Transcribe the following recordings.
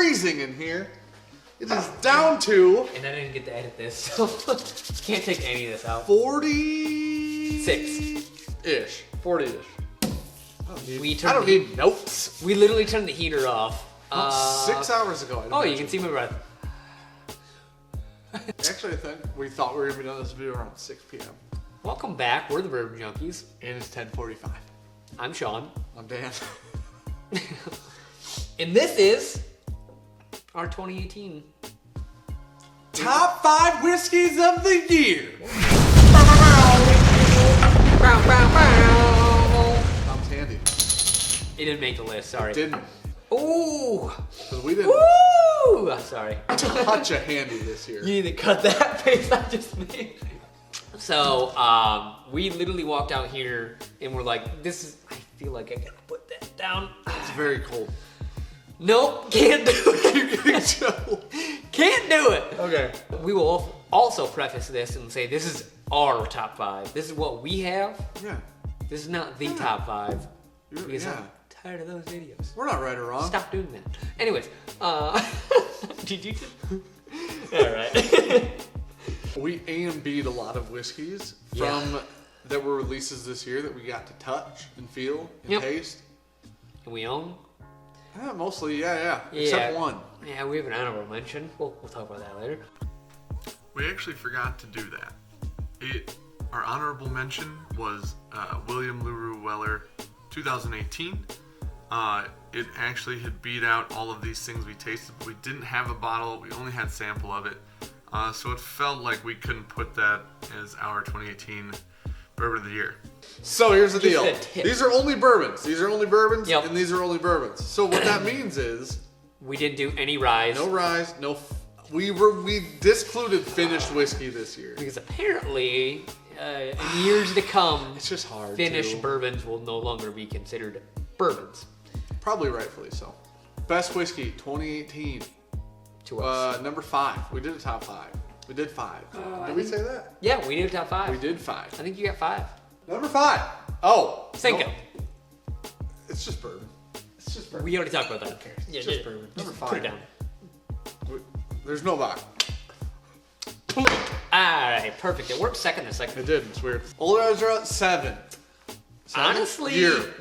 freezing in here. It is down to... And I didn't get to edit this, so can't take any of this out. 46-ish. 40-ish. I don't need notes. We literally turned the heater off. 6 hours ago. You can see my breath. Actually, I think we thought we were going to be done this video around 6 p.m. Welcome back. We're the Bourbon Junkies. And it's 10:45. I'm Sean. I'm Dan. And this is our 2018 Top 5 whiskeys of the year. Tom's handy. It didn't make the list, sorry. It didn't. Ooh! Because we didn't Ooh! Sorry. touch a handy this year. You need to cut that face I just made. So, we literally walked out here and we're like, I feel like I gotta put that down. It's very cold. Nope, can't do it. You're getting chilled. Can't do it. Okay. We will also preface this and say this is our top 5. This is what we have. Yeah. This is not the top 5. Because yeah. I'm tired of those videos. We're not right or wrong. Stop doing that. Anyways, did you just... Alright. We A&B'd a lot of whiskeys from that were releases this year that we got to touch and feel and taste. And we own? Yeah, mostly, yeah. Except one. Yeah, we have an honorable mention. We'll talk about that later. We actually forgot to do that. Our honorable mention was William LaRue Weller 2018. It actually had beat out all of these things we tasted, but we didn't have a bottle. We only had a sample of it. So it felt like we couldn't put that as our 2018 Bourbon of the Year. So here's the deal. Just a tip. These are only bourbons. These are only bourbons, Yep. and these are only bourbons. So what that means is... We didn't do any rye. No rye, no... We discluded finished whiskey this year. Because apparently, in years to come, It's just hard finished bourbons will no longer be considered bourbons. Probably rightfully so. Best whiskey, 2018. To us. Number 5. We did a top 5. We did 5. Did we say that? Yeah, we did top 5. We did 5. I think you got 5. Number 5. Oh. Sink no. it. It's just bourbon. It's just bourbon. We already talked about that. Yeah, it's just bourbon. Number 5. Put it down. There's no vodka. Alright, perfect. It worked second this second. It did. It's weird. Old Ezra 7. Honestly, Year.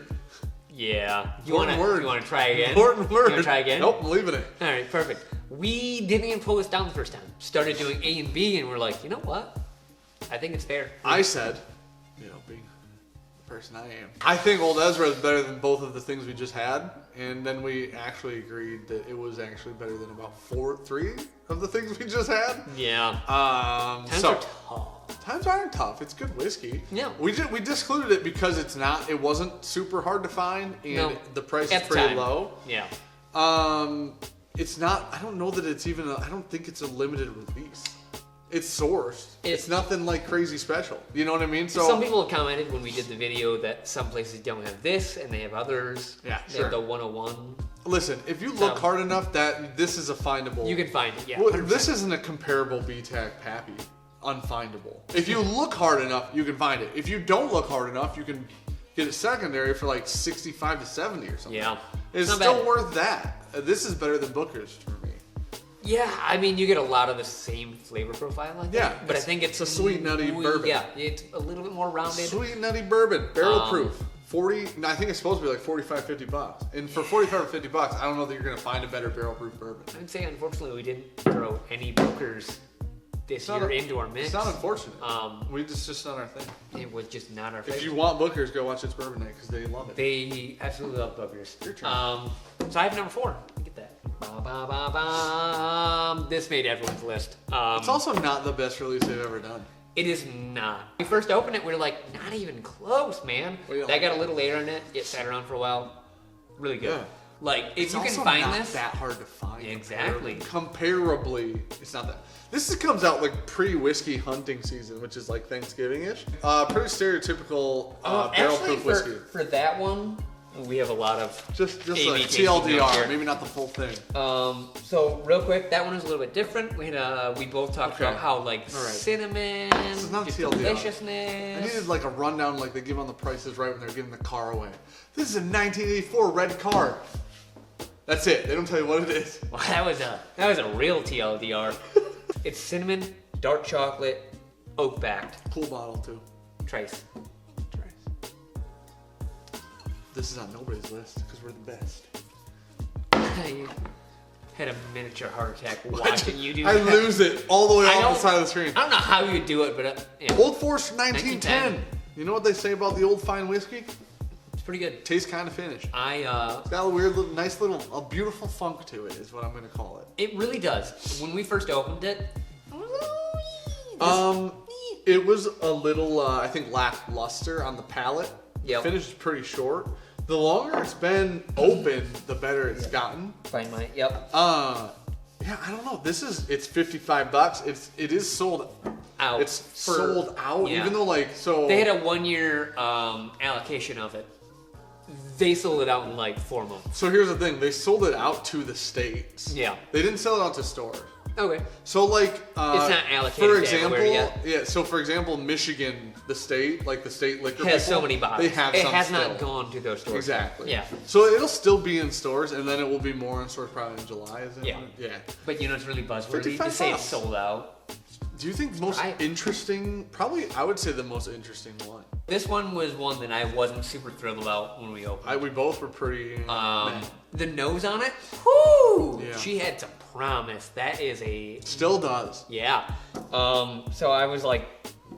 yeah. You Important word. want to try again? Important word. You want to try again? Nope, I'm leaving it. All right, perfect. We didn't even pull this down the first time. Started doing A and B, and we're like, you know what? I think it's fair. I said, being the person I am, I think Old Ezra is better than both of the things we just had, and then we actually agreed that it was actually better than about 3 of the things we just had. Yeah. Times are tough. Times aren't tough. It's good whiskey. Yeah. We discluded it because it wasn't super hard to find, and the price is pretty low. Yeah. It's not, I don't know that it's even, I don't think it's a limited release. It's sourced. It's nothing like crazy special. You know what I mean? So some people have commented when we did the video that some places don't have this and they have others. Yeah, they have the 101. Listen, if you look hard enough, this is a findable. You can find it, yeah. Well, this isn't a comparable BTAC Pappy. Unfindable. If you look hard enough, you can find it. If you don't look hard enough, you can get it secondary for like 65 to 70 or something. Yeah. It's still worth that. This is better than Booker's for me. Yeah, I mean, you get a lot of the same flavor profile, I think. Yeah, but I think it's a sweet, nutty bourbon. Yeah, it's a little bit more rounded. Sweet, nutty bourbon, barrel proof. 40, I think it's supposed to be like 45, 50 bucks. And for 45 or 50 bucks, I don't know that you're going to find a better barrel proof bourbon. I'd say, unfortunately, we didn't throw any Bookers this year into our mix. It's not unfortunate. It's just not our thing. It was just not our favorite. If you want Bookers, go watch It's Bourbon Night because they love it. They absolutely love Bookers. Your turn. So I have number 4. Get that. This made everyone's list. It's also not the best release they've ever done. It is not. When we first opened it, we were like, not even close, man. That got a little later in it. It sat around for a while. Really good. Yeah. Like, if It's you can also find not this, that hard to find. Exactly. Comparably, it's not that. This comes out like pre-whiskey hunting season, which is like Thanksgiving-ish. Pretty stereotypical barrel-proof whiskey. For that one, we have a lot of just like tasting notes here. TLDR, maybe not the full thing. So real quick, that one is a little bit different. We both talked about how cinnamon, This is not just TLDR. deliciousness. I needed like a rundown like they give on The Price is Right when they're giving the car away. This is a 1984 red car. That's it. They don't tell you what it is. Well, that was a real TLDR. It's cinnamon, dark chocolate, oak backed. Cool bottle too. Trace. This is on nobody's list because we're the best. I had a miniature heart attack watching you do I that. lose it all the way I off the don't- side of the screen. I don't know how you do it, but yeah, Old Forester 1910. 1910. You know what they say about the old fine whiskey? it's pretty good. Tastes kind of finished. I It's got a weird, little, nice little, a beautiful funk to it, is what I'm gonna call it. It really does. When we first opened it, It was a little, I think, lackluster on the palate. Yep. The finish is pretty short. The longer it's been open, the better it's gotten. find my yep Yeah, I don't know. It's $55. It is sold out. It's sold out, yeah. even though They had a 1 year allocation of it. They sold it out in like 4 months. So here's the thing: they sold it out to the states. Yeah. They didn't sell it out to stores. Okay. So It's not allocated for to example, everywhere yet. yeah. So for example, Michigan, the state liquor Has people, so many bottles. They have it some has still. not gone to those stores. Exactly. Yeah. So it'll still be in stores, and then it will be more in stores probably in July. Is it? Yeah. Yeah. But you know it's really buzzworthy to 55 say it's bucks. sold out. Do you think the most I- interesting? Probably, I would say the most interesting one. This one was one that I wasn't super thrilled about when we opened. We both were pretty. meh. The nose on it, whoo! Yeah. She had some promise. That is a Still does. yeah. So I was like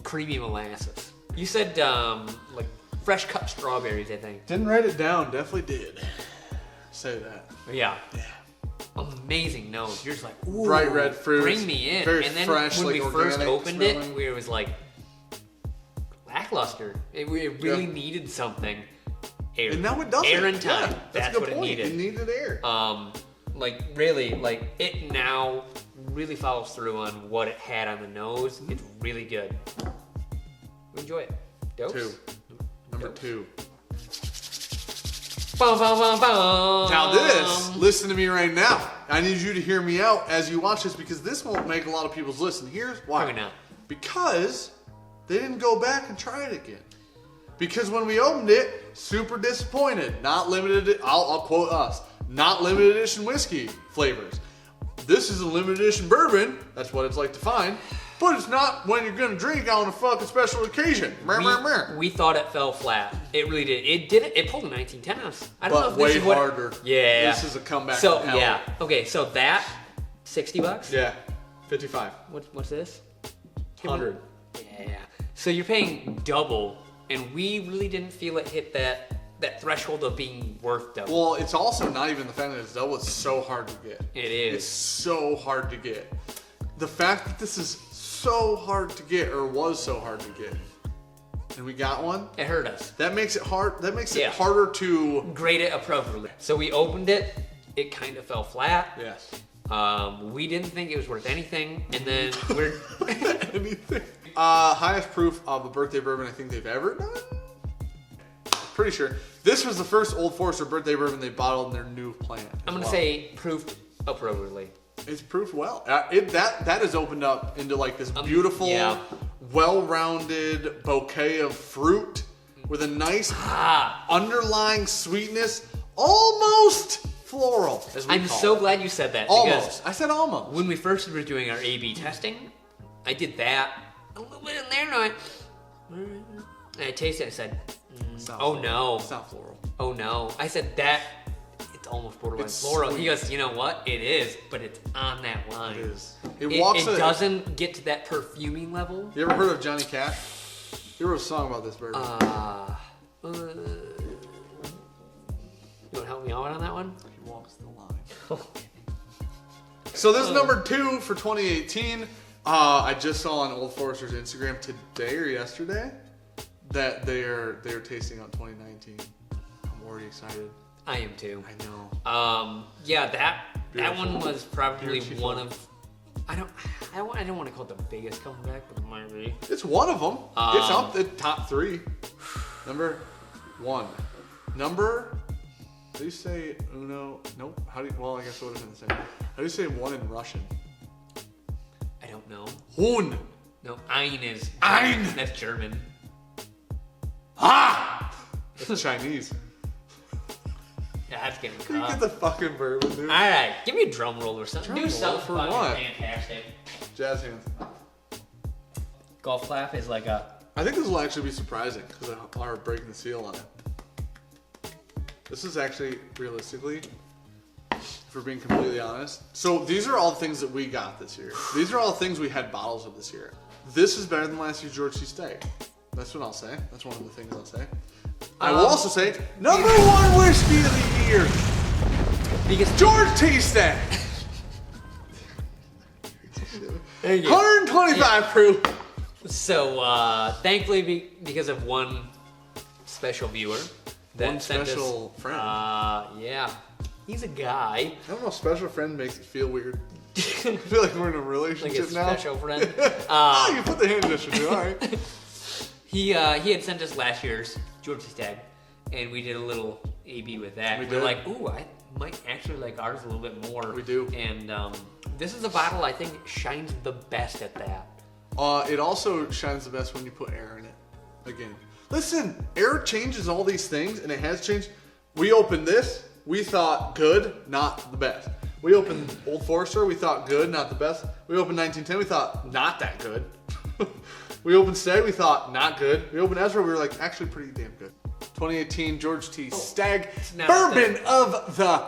creamy molasses. You said like fresh cut strawberries, I think. Didn't write it down. Definitely did. Say that. Yeah. Yeah. Amazing nose. You're just like, ooh, Bright red fruits, bring me in. very And then fresh, when like we first organic opened smelling. it, we was like lackluster. It really needed something. Air. And now it does. Air and Yeah, time. that's a That's good what point. it needed. It needed air. Like really, like it now really follows through on what it had on the nose. It's really good. Enjoy it. Dose? Number Dose. 2. Bum, bum, bum, bum. Now this, listen to me right now. I need you to hear me out as you watch this because this won't make a lot of people's list. And here's why. Probably not. Because they didn't go back and try it again. Because when we opened it, super disappointed. Not limited. I'll quote us. Not limited edition whiskey flavors. This is a limited edition bourbon. That's what it's like to find. But it's not when you're gonna drink on a fucking special occasion. Mer, mer, mer. We thought it fell flat. It really did. It did it. It pulled a 1910 on us. I don't know But if this way is what. harder. Yeah. This is a comeback. So from hell. yeah. Okay. So that $60. Yeah. 55. What's this? 100. Yeah. So you're paying double, and we really didn't feel it hit that threshold of being worth double. Well, it's also not even the fact that it's double. It's so hard to get. It is. It's so hard to get. The fact that this is so hard to get, or was so hard to get, and we got one, It hurt us. that makes it hard. That makes it Yeah. harder to. Grade it appropriately. So we opened it. It kind of fell flat. Yes. We didn't think it was worth anything, and then we're Anything. Highest proof of a birthday bourbon I think they've ever done. Pretty sure this was the first Old Forester birthday bourbon they bottled in their new plant. I'm gonna as well. say proofed appropriately. It's proofed well. That has opened up into like this beautiful, yeah. well-rounded bouquet of fruit with a nice underlying sweetness, almost floral. As we I'm call so it. glad glad you said that. Almost. I said almost. When we first were doing our A/B testing, I did that a little bit in there, and I went, and I tasted it. I said, It's not "Oh floral. no, It's not floral. oh no!" I said that it's almost borderline It's floral. sweet. He goes, "You know what? It is, but it's on that line. It is. It, walks. it doesn't get to that perfuming level." You ever heard of Johnny Cash? He wrote a song about this bourbon. You want to help me out on that one? He walks the line. So this is number 2 for 2018. I just saw on Old Forester's Instagram today or yesterday that they're tasting out 2019. I'm already excited. I am too. I know. Yeah, that Beautiful. one was probably Beautiful. one of. I don't want to call it the biggest comeback, but it might be. It's one of them. It's up the top 3. Number 1. Number. How do you say uno? Nope. How do you? Well, I guess it would have been the same. How do you say 1 in Russian? I don't know. Hun. No, ein is. Ein. That's German. Ah. It's Chinese. Yeah, that's getting Can you tough. get the fucking bourbon, dude? All right, give me a drum roll or something. Drum Do roll something for fucking what? fantastic. Jazz hands. Golf clap is like a. I think this will actually be surprising because of our breaking the seal on it. This is actually, realistically, if we're being completely honest. So these are all things that we got this year. These are all things we had bottles of this year. This is better than last year's George T. Stag. That's what I'll say. That's one of the things I'll say. I will also say, number one whiskey of the year, Because George T. Stag. 125 proof. So, thankfully, because of one special viewer, that One sent special us, friend. Yeah, he's a guy, I don't know, special friend makes it feel weird. I feel like we're in a like relationship a now. special friend. Oh, you put the hand gesture too, alright. He had sent us last year's George Stag, and we did a little A/B with that. We We're did. like, ooh, I might actually like ours a little bit more. We do. And this is a bottle I think shines the best at that. It also shines the best when you put air in it. Again. Listen, air changes all these things, and it has changed. We opened this, we thought good, not the best. We opened Old Forester, we thought good, not the best. We opened 1910, we thought not that good. We opened Stag, we thought not good. We opened Ezra, we were like, actually pretty damn good. 2018 George T. Stag, now bourbon of the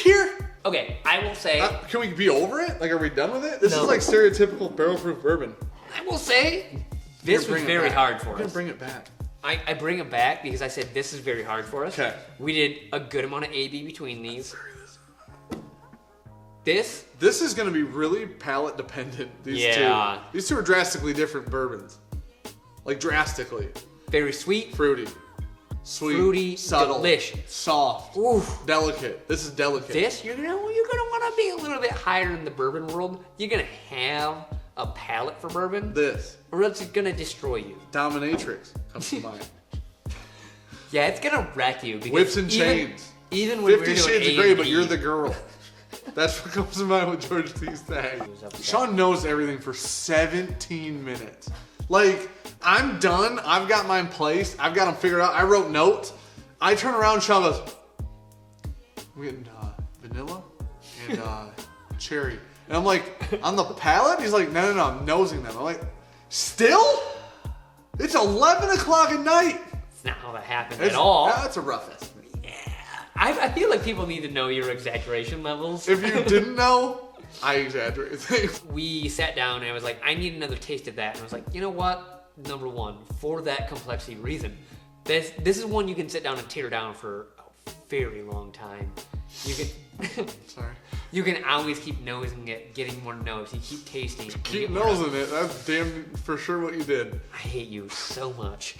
year. Okay, I will say, Can we be over it? Like, are we done with it? This No. is like stereotypical barrel-proof bourbon. this You're was gonna bring it very back. hard for You're gonna us. bring it back. I bring it back because I said this is very hard for us. Okay. We did a good amount of A/B between these. This, This is going to be really palate dependent. These Yeah. two. These two are drastically different bourbons. Like drastically. very sweet. Fruity. Sweet. Fruity, Subtle. delicious. Soft. Oof. Delicate. This is delicate. This, you're gonna want to be a little bit higher in the bourbon world. You're gonna have a palate for bourbon, This. or else it's gonna destroy you. Dominatrix comes to mind. Yeah, it's gonna wreck you. Because Whips and even, chains. Even when 50 we're doing Shades of Grey, but A&B, you're the girl. That's what comes to mind with George T. Stag. Sean knows everything for 17 minutes. Like, I'm done. I've got mine placed. I've got them figured out. I wrote notes. I turn around, Sean goes, we're getting vanilla and cherry. And I'm like, on the palate? He's like, no, I'm nosing them. I'm like, still? It's 11 o'clock at night. It's not how that happened at all. That's a rough estimate. I feel like people need to know your exaggeration levels. If you didn't know, I exaggerate things. We sat down and I was like, I need another taste of that. And I was like, you know what? Number one, for that complexity reason, this is one you can sit down and tear down for a very long time. You can Sorry. you can always keep nosing it, getting more nose. You keep tasting. you Keep get more- nosing it. That's damn for sure what you did. I hate you so much.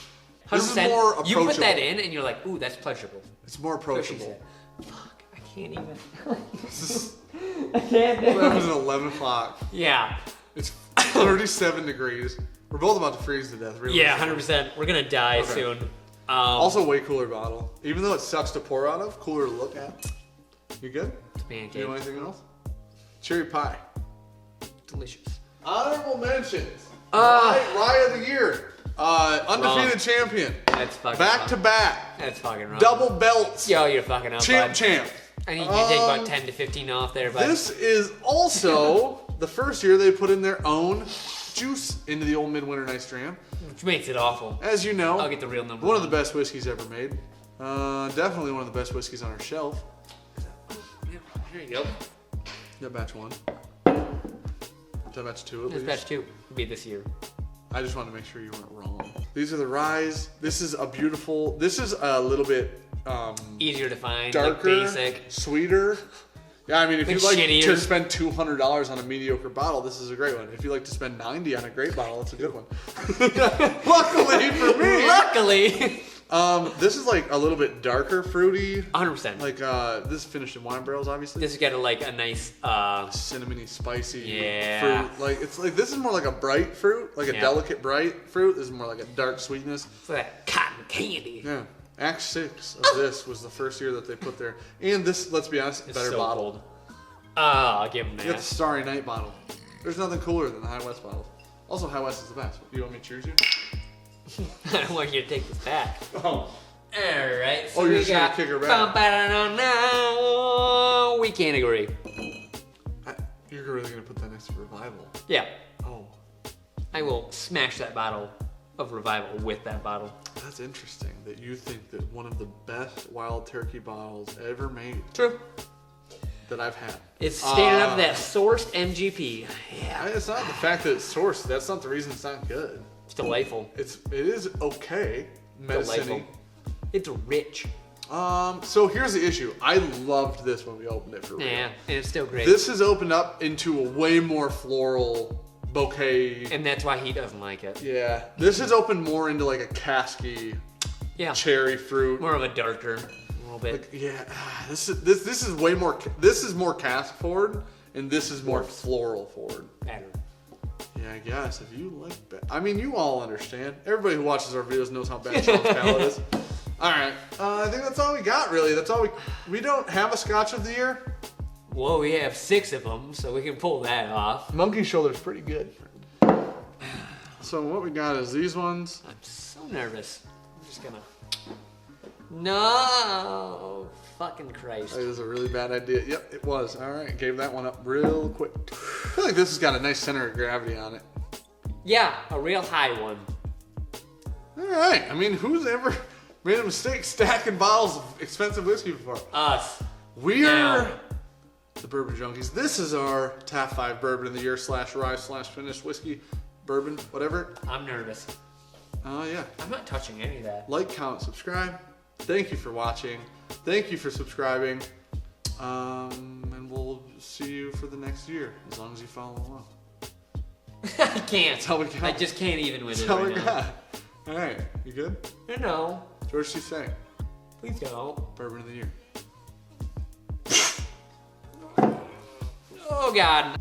This is 100%, more you put that approachable. in and you're like, ooh, that's pleasurable. It's more That's what she approachable. said. Fuck, I can't even. This is I can't do that it. was at 11 o'clock. Yeah. It's 37 degrees. We're both about to freeze to death. Really. Yeah, 100%. We're gonna die Okay. soon. Also, way cooler bottle. Even though it sucks to pour out of, cooler to look at. You good? Man, You know anything else? Cherry pie. delicious. Honorable mentions. Ah. Rye of the year. Undefeated champion. That's fucking Back wrong. to back. That's fucking wrong. Double belts. Yo, you're fucking up, Champ bud. champ. I need you to take about 10 to 15 off there, bud. This is also the first year they put in their own juice into the old Midwinter Nice Dram. Which makes it awful. As you know, I'll get the real number. one of the best whiskeys ever made. Definitely one of the best whiskeys on our shelf. Yeah, here you go. That batch one. That batch two at This least. batch 2 will be this year. I just wanted to make sure you weren't wrong. These are the ryes. This is a beautiful. This is a little bit Easier to find, darker, like basic. sweeter. Yeah, I mean, if Like you like shittier. to spend $200 on a mediocre bottle, this is a great one. If you like to spend $90 on a great bottle, it's a good one. Luckily for me, Luckily! this is like a little bit darker, fruity. 100%. Like this is finished in wine barrels, obviously. This has got a nice, Cinnamony, spicy Yeah. fruit. Like it's like this is more like a bright fruit, like a Yeah. delicate bright fruit. This is more like a dark sweetness. it's like cotton candy. Yeah. Act 6 of this was the first year that they put there. And this, let's be honest, It's better so bottle. cold. I'll give him You got the that. Starry Night bottle. There's nothing cooler than the High West bottles. Also, High West is the best. Do you want me to choose you? I don't want you to take this back. Oh. Alright, so Oh, you're we just gonna got kick her back. No, we can't agree. You're really gonna put that next to Revival? Yeah, Oh, I will smash that bottle of Revival with that bottle. that's interesting that you think that one of the best wild turkey bottles ever made True. that I've had. It's standing up to that sourced MGP. Yeah, It's not the fact that it's sourced. That's not the reason it's not good. it's delightful. It is okay. Medicine-y. Delightful. It's rich. So here's the issue. I loved this when we opened it for real. Yeah, and it's still great. This has opened up into a way more floral bouquet. And that's why he doesn't like it. Yeah. This has opened more into like a casky Yeah, cherry fruit. more of a darker, a little bit. Like, yeah. This is way more. This is more cask forward, and this is more floral forward. Better. Yeah, I guess if you like. I mean, you all understand. Everybody who watches our videos knows how bad Sean's palate is. All right, I think that's all we got. Really, that's all we don't have a Scotch of the year. Well, we have 6 of them, so we can pull that off. Monkey Shoulder's pretty good. So what we got is these ones. I'm so nervous. I'm just gonna. No, fucking Christ. It was a really bad idea. Yep, it was. All right, gave that one up real quick. I feel like this has got a nice center of gravity on it. Yeah, a real high one. All right. I mean, who's ever made a mistake stacking bottles of expensive whiskey before? Us. We Now. are the Bourbon Junkies. This is our top 5 bourbon of the year /rye/finished whiskey, bourbon, whatever. I'm nervous. Oh, yeah. I'm not touching any of that. Like, comment, subscribe. Thank you for watching. Thank you for subscribing. And we'll see you for the next year, as long as you follow along. I can't. That's all we got. I just can't even with That's it all right we now. got. All right. You good? No, George C. Say, please don't. bourbon of the year. Oh God.